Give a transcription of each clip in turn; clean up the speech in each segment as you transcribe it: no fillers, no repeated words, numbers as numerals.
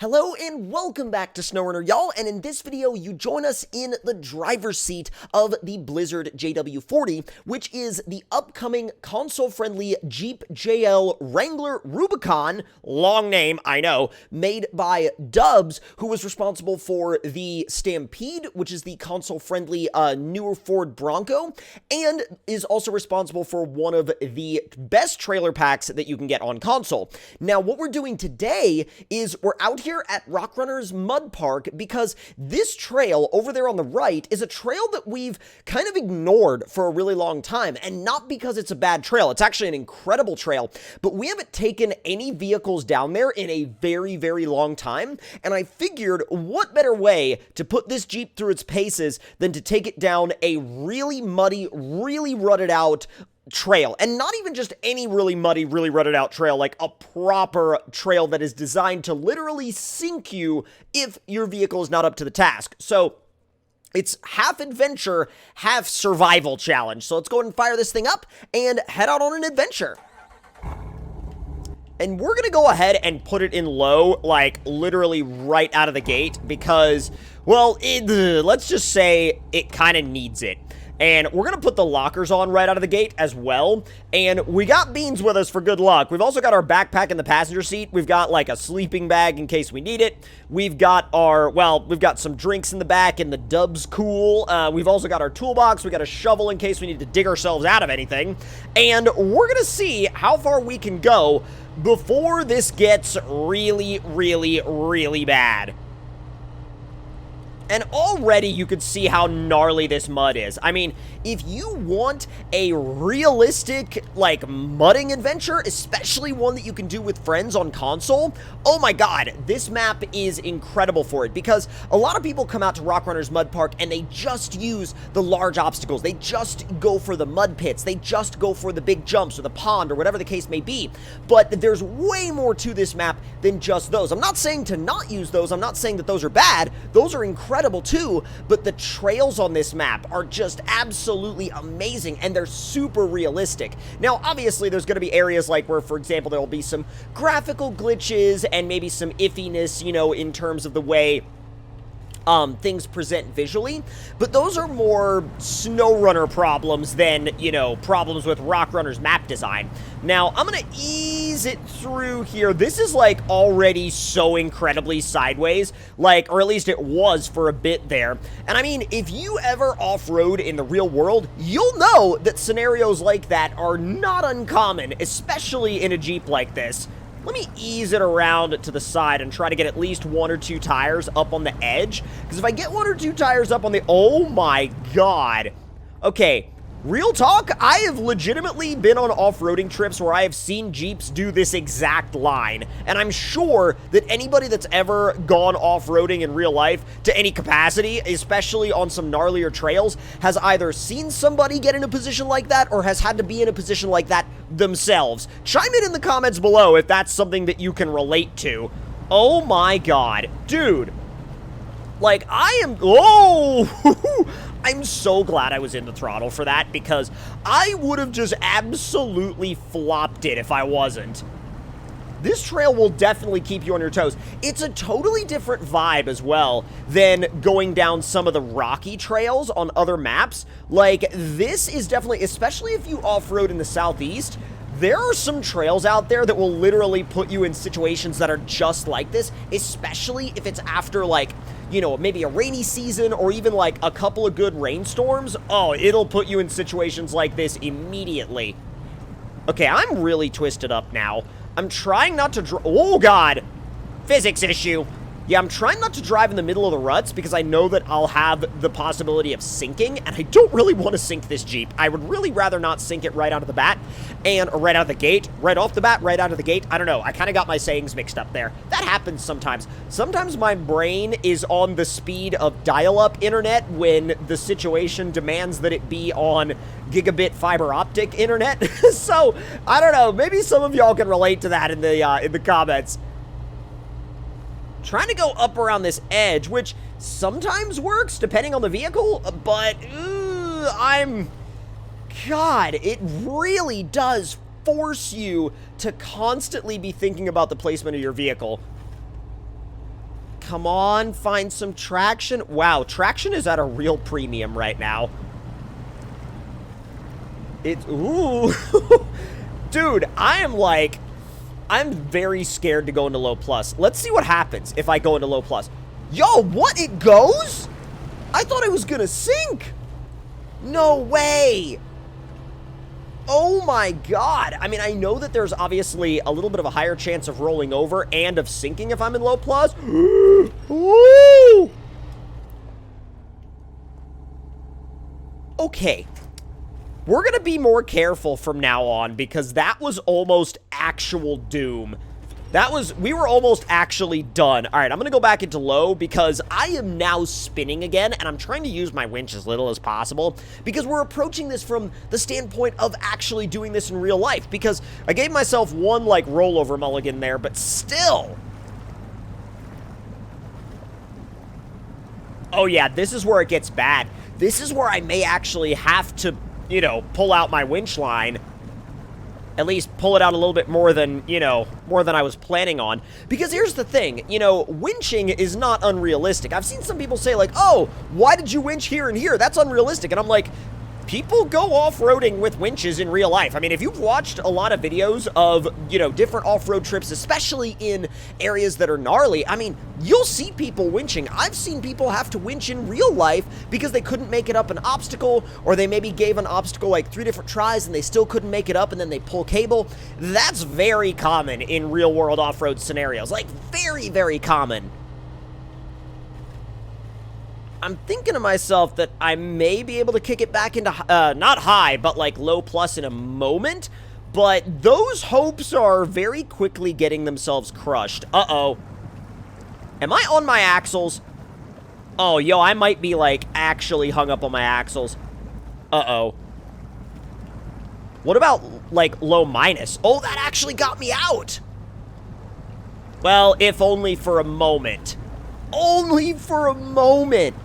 Hello and welcome back to SnowRunner, y'all, and in this video, you join us in the driver's seat of the Blizzard JW40, which is the upcoming console-friendly Jeep JL Rubicon, long name, I know, made by Dubs, who was responsible for the Stampede, which is the console-friendly newer Ford Bronco, and is also responsible for one of the best trailer packs that you can get on console. Now, what we're doing today is we're out here at Rockrunner's Mud Park because this trail over there on the right is a trail that we've kind of ignored for a really long time, and not because it's a bad trail. It's actually an incredible trail, but we haven't taken any vehicles down there in a very, very long time, and I figured what better way to put this Jeep through its paces than to take it down a really muddy, really rutted out trail, and not even just any really muddy, really rutted out trail, like a proper trail that is designed to literally sink you if your vehicle is not up to the task. So it's half adventure, half survival challenge. So let's go ahead and fire this thing up and head out on an adventure. And we're gonna go ahead and put it in low, like literally right out of the gate, because, well, let's just say it kind of needs it. And we're going to put the lockers on right out of the gate as well. And we got Beans with us for good luck. We've also got our backpack in the passenger seat. We've got like a sleeping bag in case we need it. We've got our, well, we've got some drinks in the back and the Dubs cool. We've also got our toolbox. We got a shovel in case we need to dig ourselves out of anything. And we're going to see how far we can go before this gets really, really, really bad. And already you could see how gnarly this mud is. I mean, if you want a realistic, like, mudding adventure, especially one that you can do with friends on console, oh my god, this map is incredible for it, because a lot of people come out to Rockrunner's Mud Park and they just use the large obstacles. They just go for the mud pits. They just go for the big jumps or the pond or whatever the case may be. But there's way more to this map than just those. I'm not saying to not use those. I'm not saying that those are bad. Those are incredible too, but the trails on this map are just absolutely amazing, and they're super realistic. Now, obviously, there's going to be areas like where, for example, there will be some graphical glitches and maybe some iffiness, you know, in terms of the way things present visually, but those are more SnowRunner problems than, you know, problems with Rockrunner's map design. Now, I'm gonna ease it through here. This is, like, already so incredibly sideways, like, or at least it was for a bit there. And I mean, if you ever off-road in the real world, you'll know that scenarios like that are not uncommon, especially in a Jeep like this. Let me ease it around to the side and try to get at least one or two tires up on the edge. Because if I get one or two tires up on the... Oh my god. Okay, real talk, I have legitimately been on off-roading trips where I have seen Jeeps do this exact line. And I'm sure that anybody that's ever gone off-roading in real life to any capacity, especially on some gnarlier trails, has either seen somebody get in a position like that or has had to be in a position like that themselves. Chime in the comments below if that's something that you can relate to. Oh my god. Dude. Like, I am... Oh! I'm so glad I was in the throttle for that, because I would have just absolutely flopped it if I wasn't. This trail will definitely keep you on your toes. It's a totally different vibe as well than going down some of the rocky trails on other maps. Like, this is definitely, especially if you off-road in the southeast, there are some trails out there that will literally put you in situations that are just like this, especially if it's after, like, you know, maybe a rainy season or even, like, a couple of good rainstorms. Oh, it'll put you in situations like this immediately. Okay, I'm really twisted up now. I'm trying not to oh, God. Physics issue. Yeah, I'm trying not to drive in the middle of the ruts because I know that I'll have the possibility of sinking, and I don't really want to sink this Jeep. I would really rather not sink it right out of the bat, or right out of the gate, right off the bat, right out of the gate. I don't know. I kind of got my sayings mixed up there. That happens sometimes. Sometimes my brain is on the speed of dial-up internet when the situation demands that it be on gigabit fiber optic internet. So, I don't know. Maybe some of y'all can relate to that in the comments. Trying to go up around this edge, which sometimes works depending on the vehicle, but God, it really does force you to constantly be thinking about the placement of your vehicle. Come on, find some traction. Wow, traction is at a real premium right now. Ooh. Dude, I'm very scared to go into low plus. Let's see what happens if I go into low plus. Yo, what? It goes? I thought it was gonna sink. No way. Oh my god. I mean, I know that there's obviously a little bit of a higher chance of rolling over and of sinking if I'm in low plus. Woo! Okay. We're gonna be more careful from now on because that was almost actual doom. We were almost actually done. All right, I'm gonna go back into low because I am now spinning again, and I'm trying to use my winch as little as possible because we're approaching this from the standpoint of actually doing this in real life, because I gave myself one, like, rollover mulligan there, but still. Oh, yeah, this is where it gets bad. This is where I may actually have to, you know, pull out my winch line. At least pull it out a little bit more than, you know, more than I was planning on. Because here's the thing, you know, winching is not unrealistic. I've seen some people say, like, oh, why did you winch here and here? That's unrealistic. And I'm like, people go off-roading with winches in real life. I mean, if you've watched a lot of videos of, you know, different off-road trips, especially in areas that are gnarly, I mean, you'll see people winching. I've seen people have to winch in real life because they couldn't make it up an obstacle, or they maybe gave an obstacle like 3 different tries and they still couldn't make it up, and then they pull cable. That's very common in real-world off-road scenarios. Like, very, very common. I'm thinking to myself that I may be able to kick it back into, not high, but like low plus in a moment. But those hopes are very quickly getting themselves crushed. Uh-oh. Am I on my axles? Oh, yo, I might be like actually hung up on my axles. Uh-oh. What about like low minus? Oh, that actually got me out. Well, if only for a moment. Only for a moment.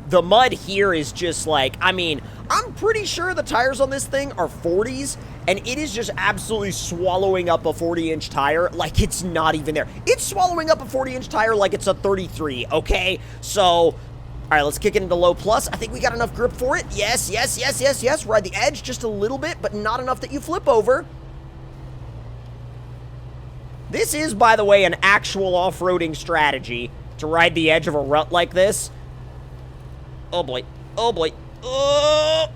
The mud here is just like, I mean, I'm pretty sure the tires on this thing are 40s, and it is just absolutely swallowing up a 40-inch tire like it's not even there. It's swallowing up a 40-inch tire like it's a 33, okay? So, all right, let's kick it into low plus. I think we got enough grip for it. Yes, yes, yes, yes, yes. Ride the edge just a little bit, but not enough that you flip over. This is, by the way, an actual off-roading strategy to ride the edge of a rut like this. Oh boy. Oh boy. Oh!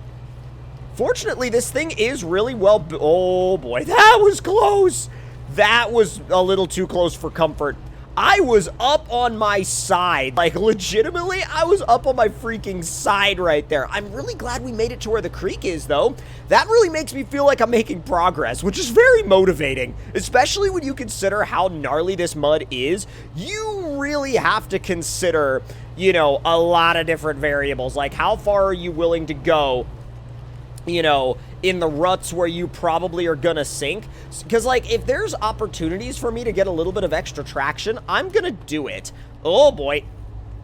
Fortunately, this thing is really well... Oh boy, that was close! That was a little too close for comfort. I was up on my side. Like, legitimately, I was up on my freaking side right there. I'm really glad we made it to where the creek is, though. That really makes me feel like I'm making progress, which is very motivating. Especially when you consider how gnarly this mud is. You really have to consider, you know, a lot of different variables. Like, how far are you willing to go, you know, in the ruts where you probably are gonna sink? Because, like, if there's opportunities for me to get a little bit of extra traction, I'm gonna do it. Oh boy.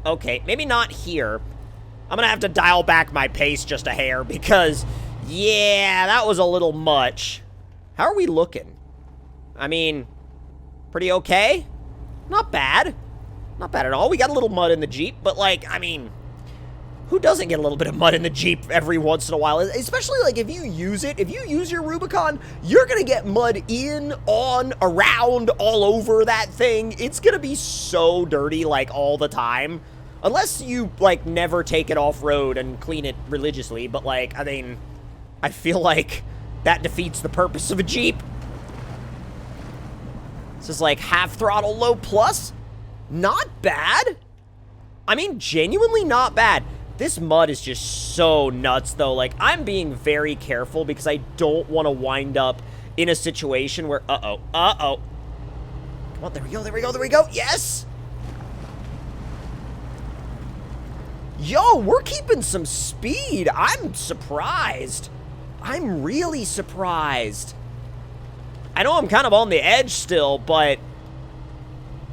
Okay, maybe not here. I'm gonna have to dial back my pace just a hair because, yeah, that was a little much. How are we looking? I mean, pretty okay? Not bad. Not bad at all. We got a little mud in the Jeep, but, like, I mean, who doesn't get a little bit of mud in the Jeep every once in a while? Especially, like, if you use it, if you use your Rubicon, you're gonna get mud in, on, around, all over that thing. It's gonna be so dirty, like, all the time. Unless you, like, never take it off-road and clean it religiously. But, like, I mean, I feel like that defeats the purpose of a Jeep. This is, like, half throttle, low plus. Not bad. I mean, genuinely not bad. This mud is just so nuts, though. Like, I'm being very careful because I don't want to wind up in a situation where... Uh-oh. Uh-oh. Come on, there we go, there we go, there we go. Yes! Yo, we're keeping some speed. I'm surprised. I'm really surprised. I know I'm kind of on the edge still, but...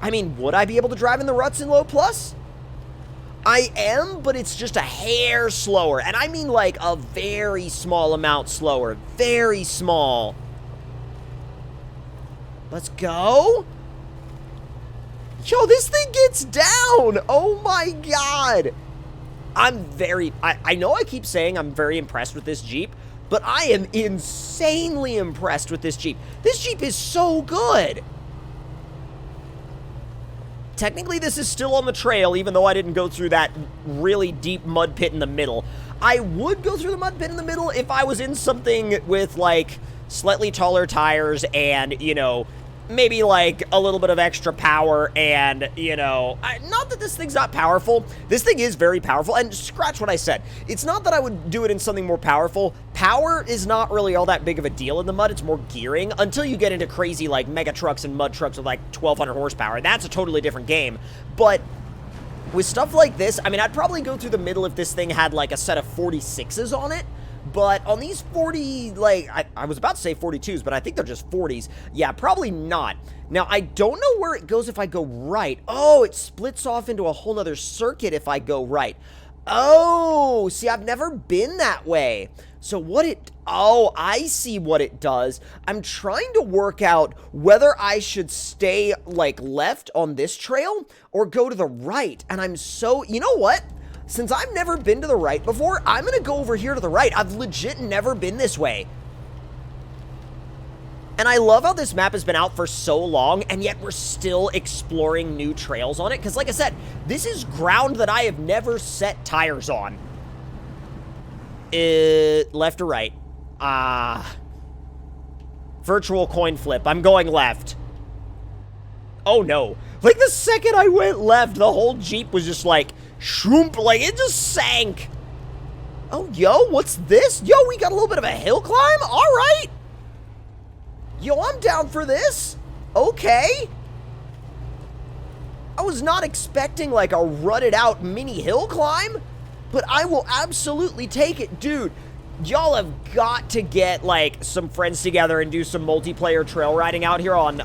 I mean, would I be able to drive in the ruts in low plus? I am, but it's just a hair slower. And I mean like a very small amount slower. Very small. Let's go. Yo, this thing gets down. Oh my god. I know I keep saying I'm very impressed with this Jeep, but I am insanely impressed with this Jeep. This Jeep is so good. Technically, this is still on the trail, even though I didn't go through that really deep mud pit in the middle. I would go through the mud pit in the middle if I was in something with, like, slightly taller tires and, you know, maybe, like, a little bit of extra power and, you know, not that this thing's not powerful. This thing is very powerful, and scratch what I said. It's not that I would do it in something more powerful. Power is not really all that big of a deal in the mud. It's more gearing until you get into crazy, like, mega trucks and mud trucks with, like, 1,200 horsepower. That's a totally different game. But with stuff like this, I mean, I'd probably go through the middle if this thing had, like, a set of 46s on it. But on these 40, like, I was about to say 42s, but I think they're just 40s. Yeah, probably not. Now, I don't know where it goes if I go right. Oh, it splits off into a whole nother circuit if I go right. Oh, see, I've never been that way. So oh, I see what it does. I'm trying to work out whether I should stay, like, left on this trail or go to the right. And you know what? Since I've never been to the right before, I'm gonna go over here to the right. I've legit never been this way. And I love how this map has been out for so long, and yet we're still exploring new trails on it. Because like I said, this is ground that I have never set tires on. Left or right? Virtual coin flip. I'm going left. Oh no. Like the second I went left, the whole Jeep was just like, shroomp, like it just sank. Oh, yo, what's this? Yo, we got a little bit of a hill climb? All right. Yo, I'm down for this. Okay. I was not expecting like a rutted out mini hill climb, but I will absolutely take it. Dude, y'all have got to get like some friends together and do some multiplayer trail riding out here on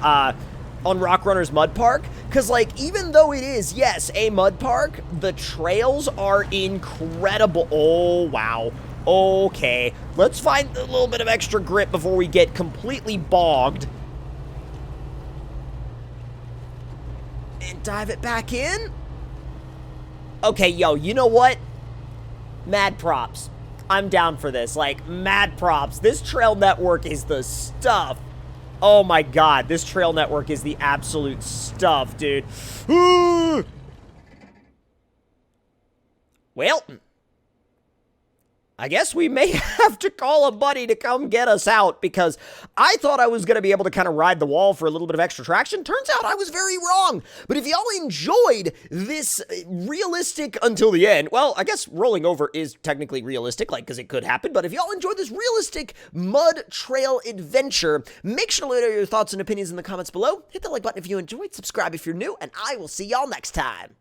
Rock Runner's Mud Park, because, like, even though it is, yes, a mud park, the trails are incredible. Oh, wow. Okay, let's find a little bit of extra grip before we get completely bogged. And dive it back in. Okay, yo, you know what? Mad props. I'm down for this. Like, mad props. This trail network is the stuff. Oh my god, this trail network is the absolute stuff, dude. Well, I guess we may have to call a buddy to come get us out, because I thought I was going to be able to kind of ride the wall for a little bit of extra traction. Turns out I was very wrong. But if y'all enjoyed this realistic until the end, well, I guess rolling over is technically realistic, like, because it could happen. But if y'all enjoyed this realistic mud trail adventure, make sure to let your thoughts and opinions in the comments below. Hit the like button if you enjoyed, subscribe if you're new, and I will see y'all next time.